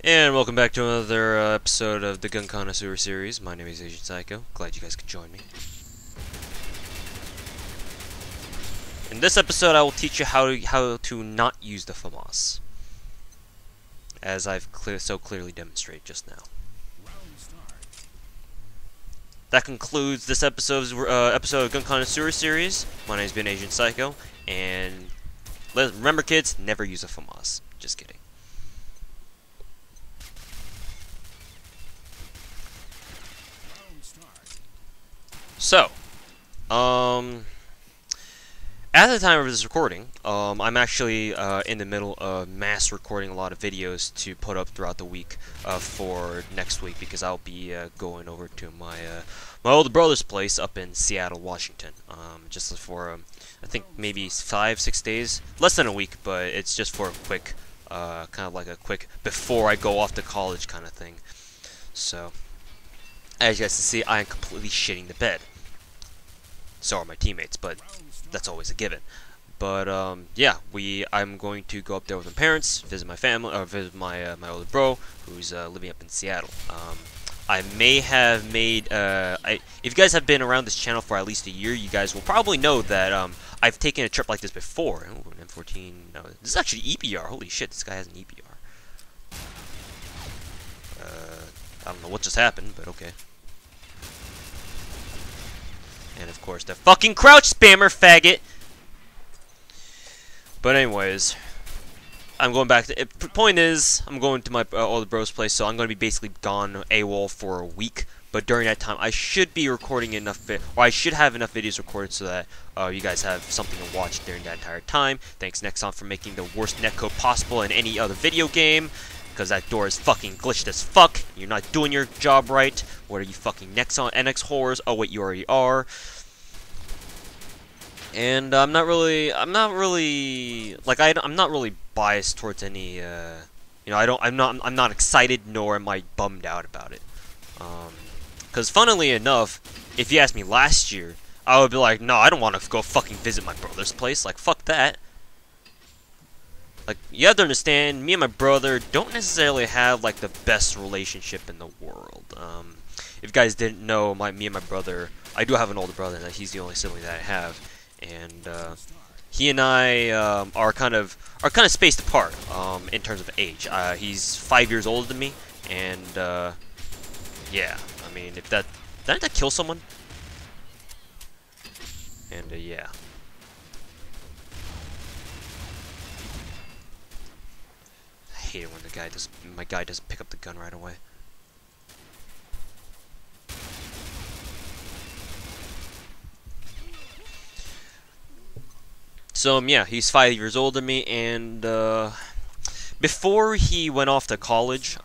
And welcome back to another episode of the Connoisseur series. My name is Agent Psycho. Glad you guys could join me. In this episode, I will teach you how to not use the FAMAS, as I've so clearly demonstrated just now. That concludes this episode of Gun Connoisseur series. My name's been Agent Psycho, and remember, kids, never use a FAMAS. Just kidding. So, at the time of this recording, I'm actually in the middle of mass recording a lot of videos to put up throughout the week for next week, because I'll be going over to my older brother's place up in Seattle, Washington, just for I think maybe 5-6 days, less than a week, but it's just for a quick, kind of like a quick before I go off to college kind of thing. So, as you guys can see, I am completely shitting the bed. So are my teammates, but that's always a given. But yeah, I'm going to go up there with my parents, visit my family, or visit my my older bro who's living up in Seattle. I may have made if you guys have been around this channel for at least a year, you guys will probably know that I've taken a trip like this before. Ooh, an M14. No, this is actually EPR. Holy shit, this guy has an EPR. I don't know what just happened, but okay. And of course, the fucking crouch spammer faggot! But anyways, I'm going back to... The point is, I'm going to my older bro's place, so I'm going to be basically gone AWOL for a week. But during that time, I should be recording enough or I should have enough videos recorded so that you guys have something to watch during that entire time. Thanks Nexon for making the worst netcode possible in any other video game, because that door is fucking glitched as fuck. You're not doing your job right. What are you fucking Nexon NX whores? Oh wait, you already are. And I'm not really biased towards any, you know, I'm not excited, nor am I bummed out about it. Because funnily enough, if you asked me last year, I would be like, no, I don't want to go fucking visit my brother's place. Like, fuck that. Like, you have to understand, me and my brother don't necessarily have, like, the best relationship in the world. If you guys didn't know, me and my brother, I do have an older brother, and he's the only sibling that I have. And he and I are kind of spaced apart in terms of age. He's 5 years older than me, and yeah, I mean, if didn't that kill someone? And yeah. I hate it when my guy doesn't pick up the gun right away. So yeah, he's 5 years older than me, and before he went off to college,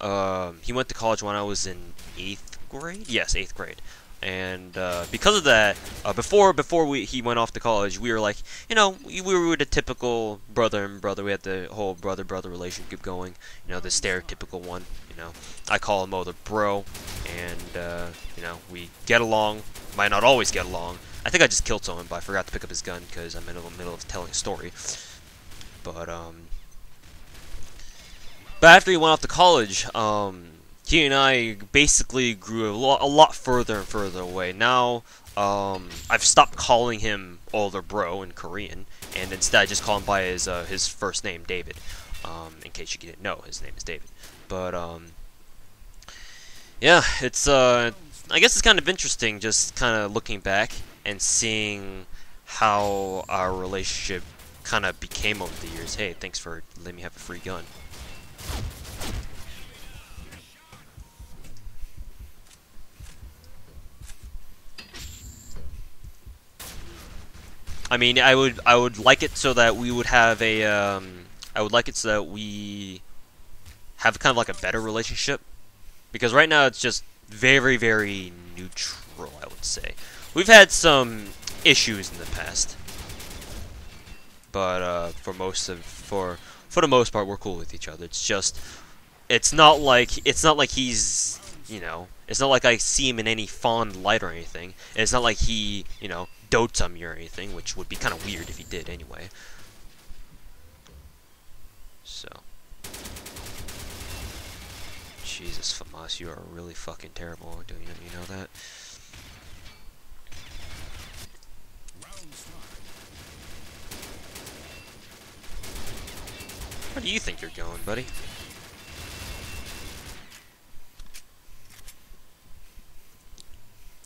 he went to college when I was in 8th grade. Yes, 8th grade. And because of that, before he went off to college, we were like, you know, we were the typical brother and brother. We had the whole brother-brother relationship going. You know, the stereotypical one. You know, I call him older bro, and you know, we get along. Might not always get along. I think I just killed someone, but I forgot to pick up his gun because I'm in the middle of telling a story. But after he went off to college, he and I basically grew a lot further and further away. Now, I've stopped calling him older bro in Korean, and instead I just call him by his first name, David. In case you didn't know, his name is David. But yeah, it's I guess it's kind of interesting, just kind of looking back and seeing how our relationship kind of became over the years. Hey, thanks for letting me have a free gun. I mean, I would like it so that we would have a I would like it so that we have kind of like a better relationship, because right now it's just very, very neutral, I would say. We've had some issues in the past, but for the most part, we're cool with each other. It's just, it's not like he's, you know, it's not like I see him in any fond light or anything. And it's not like he, you know, dotes on me or anything, which would be kind of weird if he did anyway. So. Jesus, Famas, you are really fucking terrible. Do you know that? Where do you think you're going, buddy?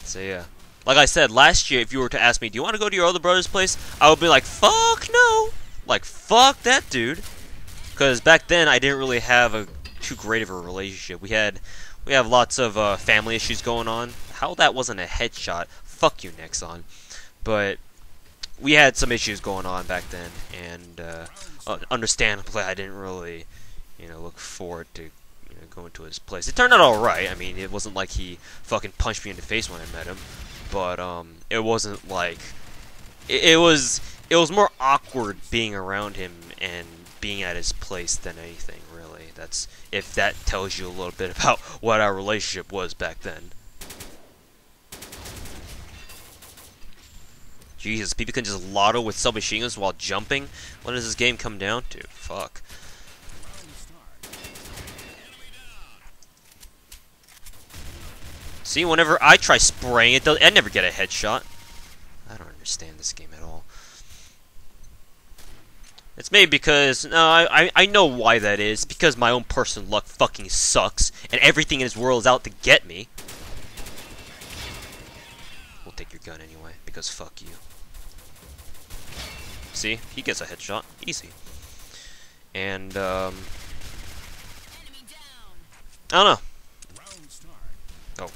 So yeah. Like I said, last year, if you were to ask me, do you want to go to your older brother's place? I would be like, fuck no! Like, fuck that dude. Because back then, I didn't really have too great of a relationship. We have lots of family issues going on. How that wasn't a headshot, fuck you, Nexon. But we had some issues going on back then, and understandably, I didn't really, look forward to going to his place. It turned out alright. I mean, it wasn't like he fucking punched me in the face when I met him, but it wasn't like it was more awkward being around him and being at his place than anything, really. That's if that tells you a little bit about what our relationship was back then. Jesus, people can just lotto with submachine guns while jumping? What does this game come down to? Fuck. See, whenever I try spraying it, I never get a headshot. I don't understand this game at all. It's maybe because, no, I know why that is. Because my own personal luck fucking sucks, and everything in this world is out to get me. We'll take your gun anyway, because fuck you. See, he gets a headshot, easy. And, I don't know. Oh.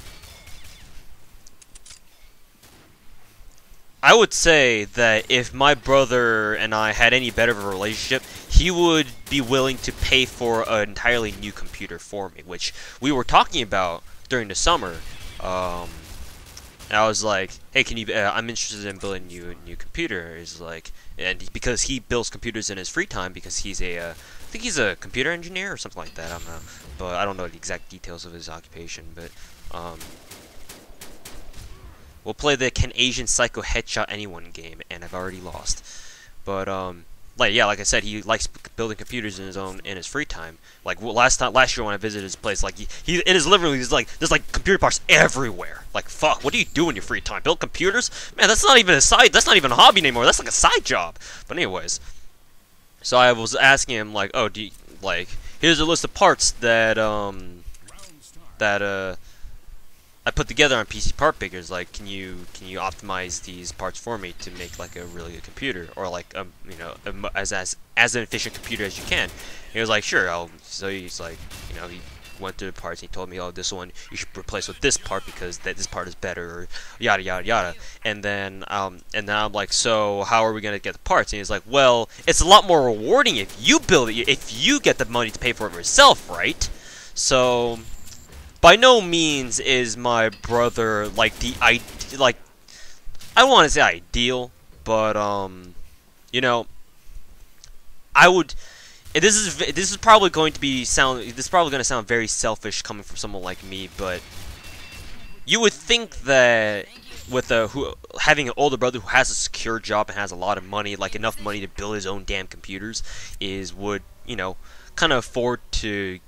I would say that if my brother and I had any better of a relationship, he would be willing to pay for an entirely new computer for me, which we were talking about during the summer. And I was like, hey, can you, I'm interested in building a new computer. He's like, and because he builds computers in his free time, because he's I think he's a computer engineer or something like that, I don't know. But I don't know the exact details of his occupation, but, we'll play the Can Asian Psycho Headshot Anyone game, and I've already lost. But, like I said, he likes building computers in his free time. Like last year when I visited his place, like he in his living room, there's like computer parts everywhere. Like fuck, what do you do in your free time? Build computers? Man, that's not even a hobby anymore. That's like a side job. But anyways, so I was asking him like, oh, here's a list of parts that I put together on PC Part Pickers. Like, can you optimize these parts for me to make like a really good computer, or like as an efficient computer as you can? He was like, sure. So he's like, he went through the parts and he told me, oh, this one you should replace with this part because this part is better, or yada yada yada. And then I'm like, so how are we gonna get the parts? And he's like, well, it's a lot more rewarding if you build it, if you get the money to pay for it yourself, right? So. By no means is my brother like I don't want to say ideal, but I would. This is probably going to sound very selfish coming from someone like me, but you would think that with having an older brother who has a secure job and has a lot of money, like enough money to build his own damn computers, would kind of afford to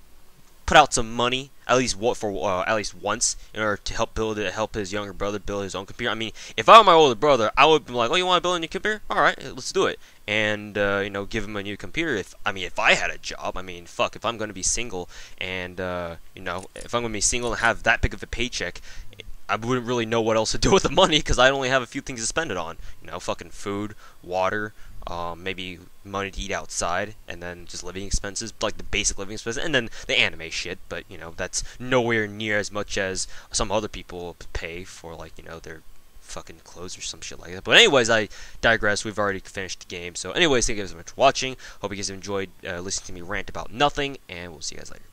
put out some money at least once in order to help his younger brother build his own computer. I mean, if I were my older brother, I would be like, "Oh, you want to build a new computer? All right, let's do it." And give him a new computer. If I had a job, I mean, fuck, if I'm going to be single and if I'm going to be single and have that big of a paycheck, I wouldn't really know what else to do with the money because I only have a few things to spend it on. Fucking food, water. Maybe money to eat outside, and then just living expenses, like the basic living expenses, and then the anime shit, but, that's nowhere near as much as some other people pay for, like, their fucking clothes or some shit like that. But anyways, I digress. We've already finished the game. So anyways, thank you guys so much for watching. Hope you guys enjoyed listening to me rant about nothing, and we'll see you guys later.